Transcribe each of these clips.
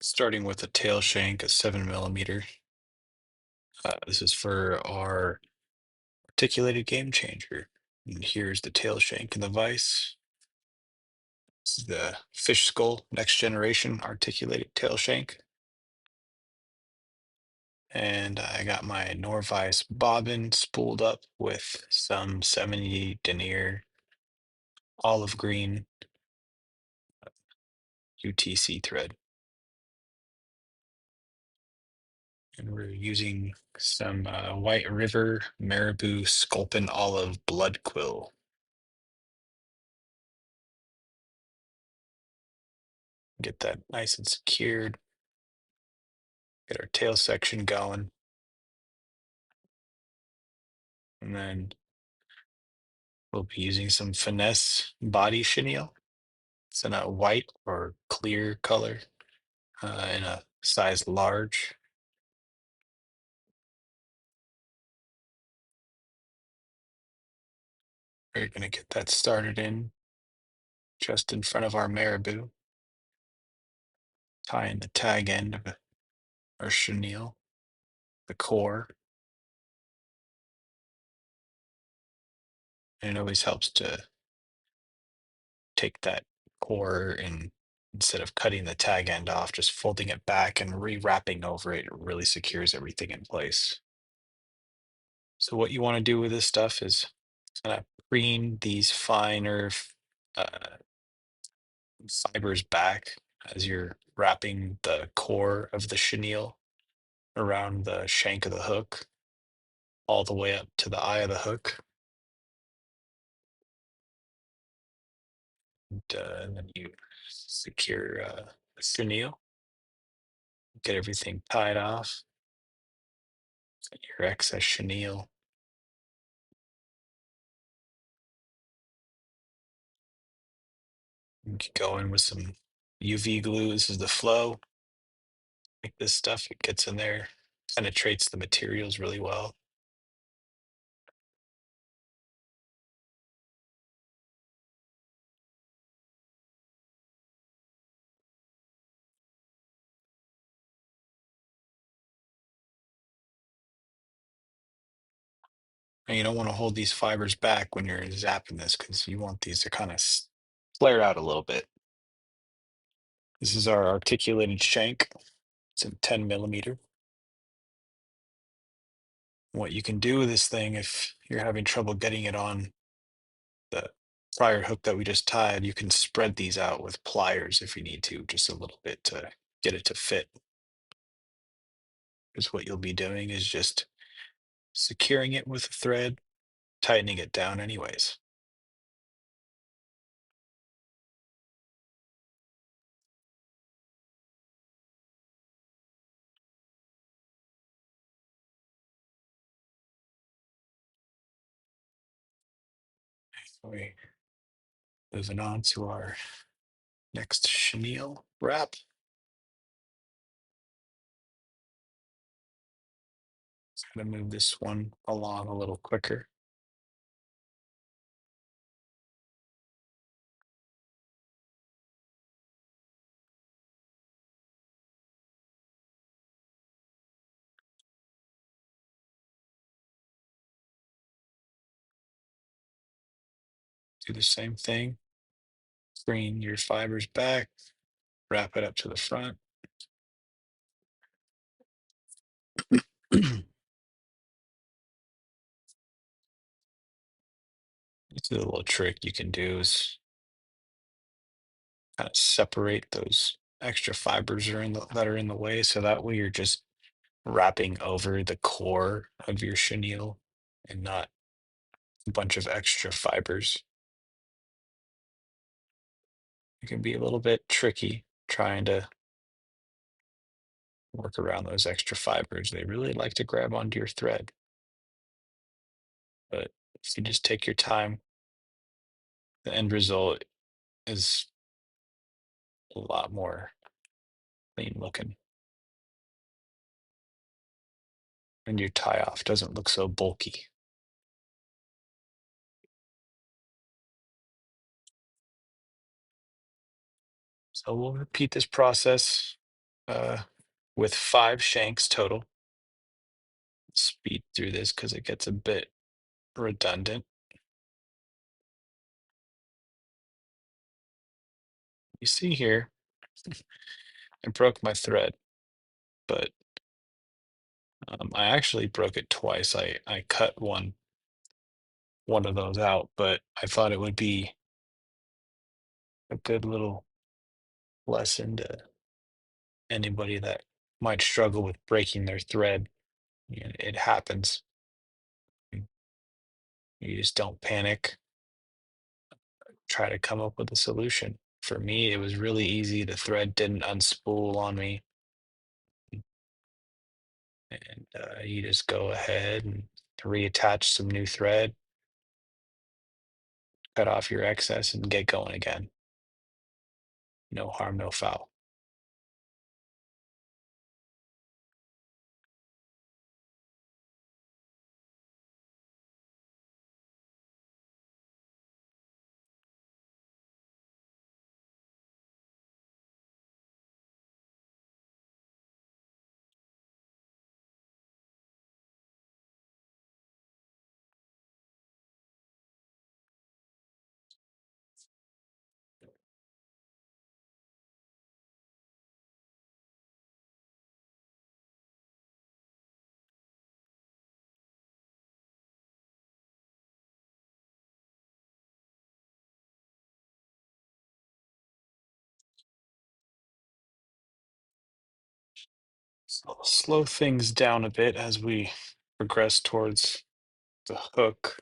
Starting with a tail shank, a 7 millimeter. This is for our articulated game changer. And here's the tail shank in the vise. This is the fish skull next generation articulated tail shank. And I got my Norvise bobbin spooled up with some 70 denier olive green UTC thread. And we're using some White River Marabou Sculpin olive blood quill. Get that nice and secured. Get our tail section going. And then we'll be using some finesse body chenille. It's in a white or clear color in a size large. We're going to get that started in just in front of our marabou. Tie in the tag end of our chenille, the core. And it always helps to take that core and instead of cutting the tag end off, just folding it back and rewrapping over it, it really secures everything in place. So what you want to do with this stuff is kind of preen these finer uh, fibers back as you're wrapping the core of the chenille around the shank of the hook, all the way up to the eye of the hook. And then you secure the chenille, get everything tied off, your excess chenille. You can go in with some UV glue. This is the flow. Like this stuff, it gets in there, penetrates the materials really well. And you don't want to hold these fibers back when you're zapping this because you want these to kind of flare out a little bit. This is our articulated shank. It's in 10 millimeter. What you can do with this thing, if you're having trouble getting it on the prior hook that we just tied, you can spread these out with pliers if you need to, just a little bit to get it to fit. Because what you'll be doing is just securing it with a thread, tightening it down anyways. We moving on to our next chenille wrap. Just gonna move this one along a little quicker. Do the same thing. Bring your fibers back, wrap it up to the front. It's a little trick you can do is kind of separate those extra fibers that are in the way, so that way you're just wrapping over the core of your chenille and not a bunch of extra fibers. It can be a little bit tricky trying to work around those extra fibers. They really like to grab onto your thread. But if you just take your time, the end result is a lot more clean looking. And your tie off doesn't look so bulky. So we'll repeat this process uh, with 5 shanks total. Speed through this because it gets a bit redundant. You see here, I broke my thread, but I actually broke it twice. I cut one of those out, but I thought it would be a good little lesson to anybody that might struggle with breaking their thread. It happens. You just don't panic. Try to come up with a solution. For me, it was really easy. The thread didn't unspool on me, and you just go ahead and reattach some new thread, cut off your excess, and get going again. No harm, no foul. So I'll slow things down a bit as we progress towards the hook.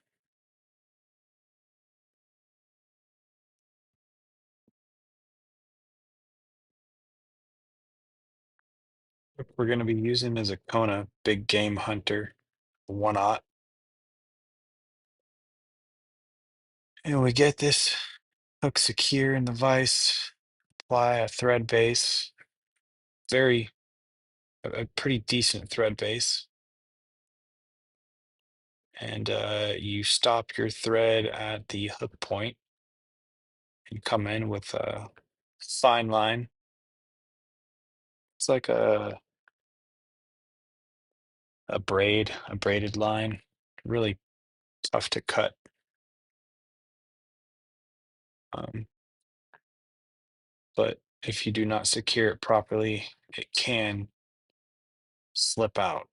What we're going to be using is a Kona big game hunter, 1/0. And we get this hook secure in the vise, apply a thread base, very a pretty decent thread base. And you stop your thread at the hook point and come in with a fine line. It's like a braided line, really tough to cut. Um, but if you do not secure it properly, it can slip out.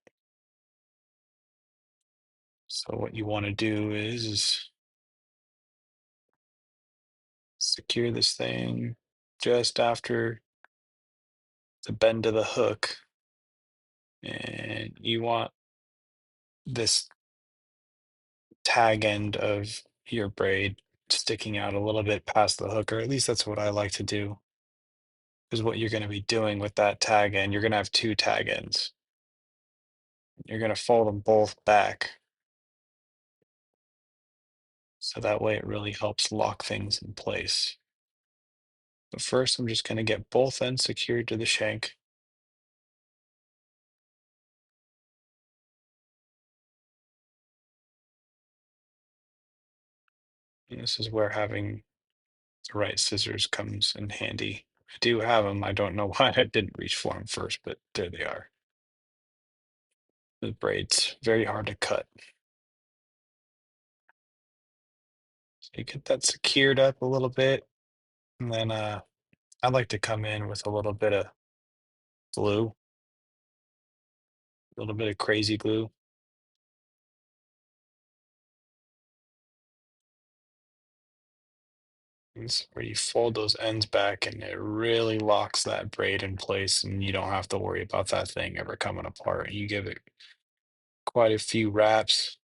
So what you want to do is secure this thing just after the bend of the hook, and you want this tag end of your braid sticking out a little bit past the hook, or at least that's what I like to do. Because what you're going to be doing with that tag end, you're going to have 2 tag ends. You're going to fold them both back. So that way it really helps lock things in place. But first, I'm just going to get both ends secured to the shank. And this is where having the right scissors comes in handy. I do have them. I don't know why I didn't reach for them first, but there they are. The braid's very hard to cut. So you get that secured up a little bit, and then I like to come in with a little bit of glue, a little bit of crazy glue. This is where you fold those ends back and it really locks that braid in place, and you don't have to worry about that thing ever coming apart. You give it quite a few wraps.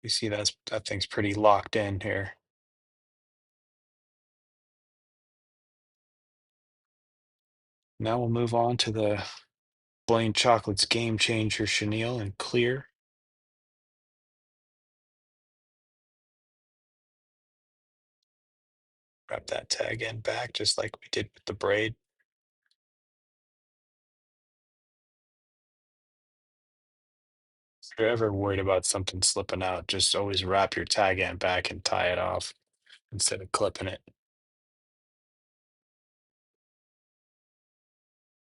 You see that thing's pretty locked in here. Now we'll move on to the Blaine Chocolate's Game Changer chenille in clear. Wrap that tag end back just like we did with the braid. If you're ever worried about something slipping out, just always wrap your tag end back and tie it off instead of clipping it.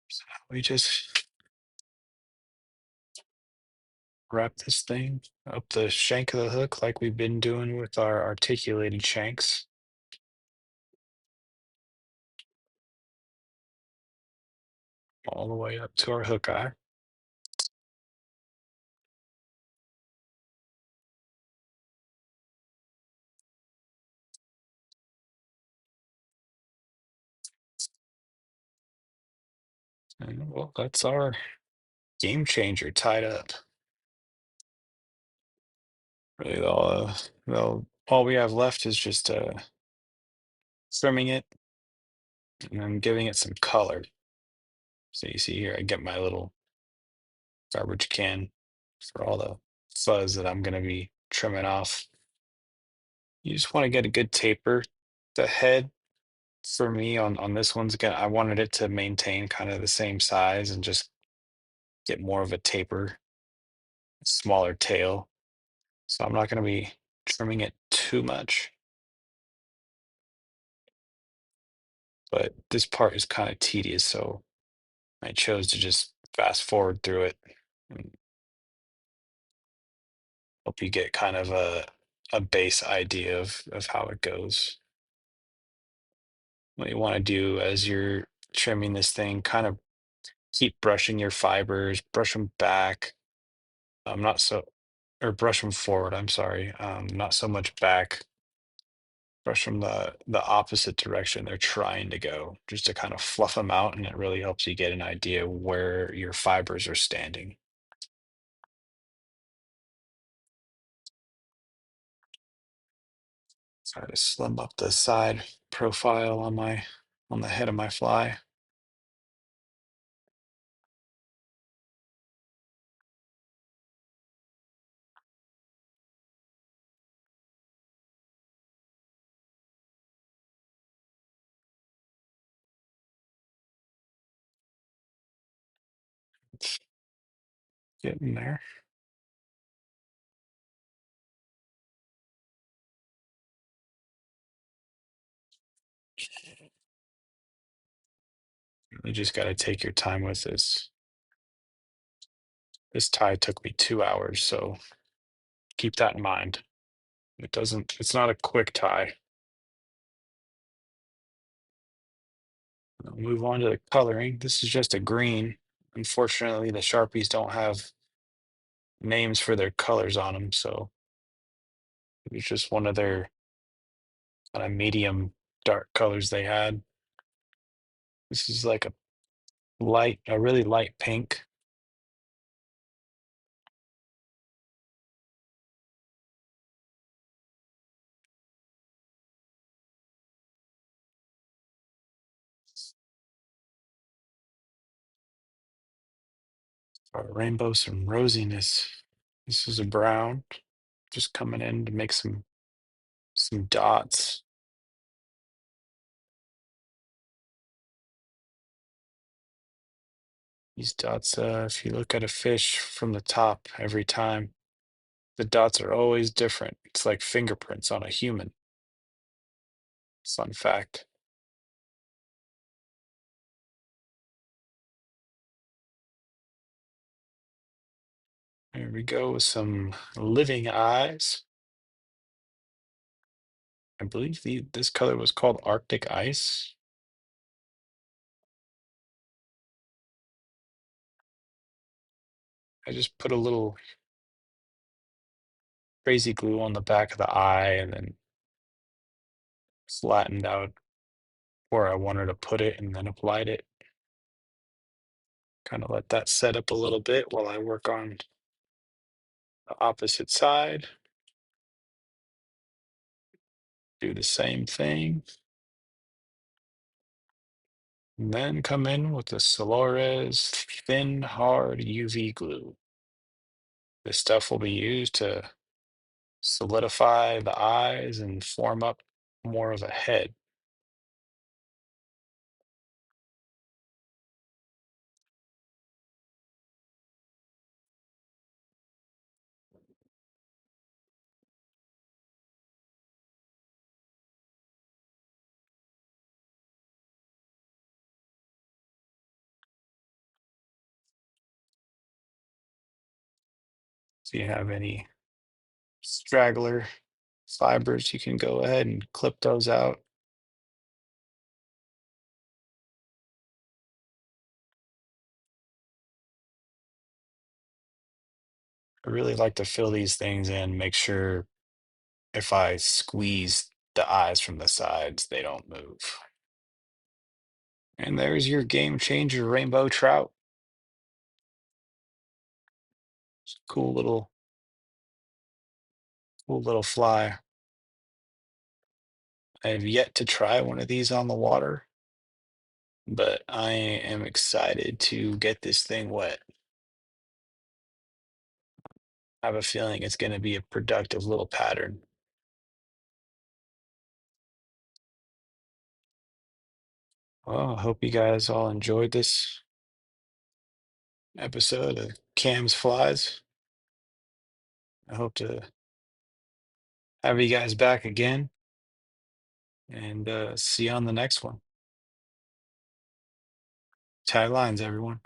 So now we just wrap this thing up the shank of the hook like we've been doing with our articulated shanks. All the way up to our hook eye. And well, that's our game changer tied up. Really, all we have left is just trimming it and then giving it some color. So you see here, I get my little garbage can for all the fuzz that I'm going to be trimming off. You just want to get a good taper. The head for me on this one's gonna, I wanted it to maintain kind of the same size and just get more of a taper, smaller tail. So I'm not going to be trimming it too much, but this part is kind of tedious, so I chose to just fast forward through it and help you get kind of a base idea of how it goes. What you want to do as you're trimming this thing, kind of keep brushing your fibers, brush them back. Not so, or brush them forward. I'm sorry. Not so much back. Brush them the opposite direction they're trying to go, just to kind of fluff them out, and it really helps you get an idea where your fibers are standing. Try to slim up the side profile on the head of my fly. It's getting there. You just got to take your time with this. This tie took me 2 hours, so keep that in mind. It's not a quick tie. I'll move on to the coloring. This is just a green. Unfortunately, the Sharpies don't have names for their colors on them, so it's just one of their kind of medium dark colors they had. This is like a really light pink. Rainbow, some rosiness. This is a brown, just coming in to make some dots. These dots, if you look at a fish from the top every time, the dots are always different. It's like fingerprints on a human. Fun fact. There we go with some living eyes. I believe this color was called Arctic Ice. I just put a little crazy glue on the back of the eye and then flattened out where I wanted to put it and then applied it. Kind of let that set up a little bit while I work on the opposite side. Do the same thing. And then come in with the Solarez thin, hard UV glue. This stuff will be used to solidify the eyes and form up more of a head. If you have any straggler fibers, you can go ahead and clip those out. I really like to fill these things in, make sure if I squeeze the eyes from the sides, they don't move. And there's your game changer rainbow trout. Cool little fly. I have yet to try one of these on the water, but I am excited to get this thing wet. I have a feeling it's going to be a productive little pattern. Well, I hope you guys all enjoyed this episode of Cam's Flies. I hope to have you guys back again and see you on the next one. Taglines, everyone.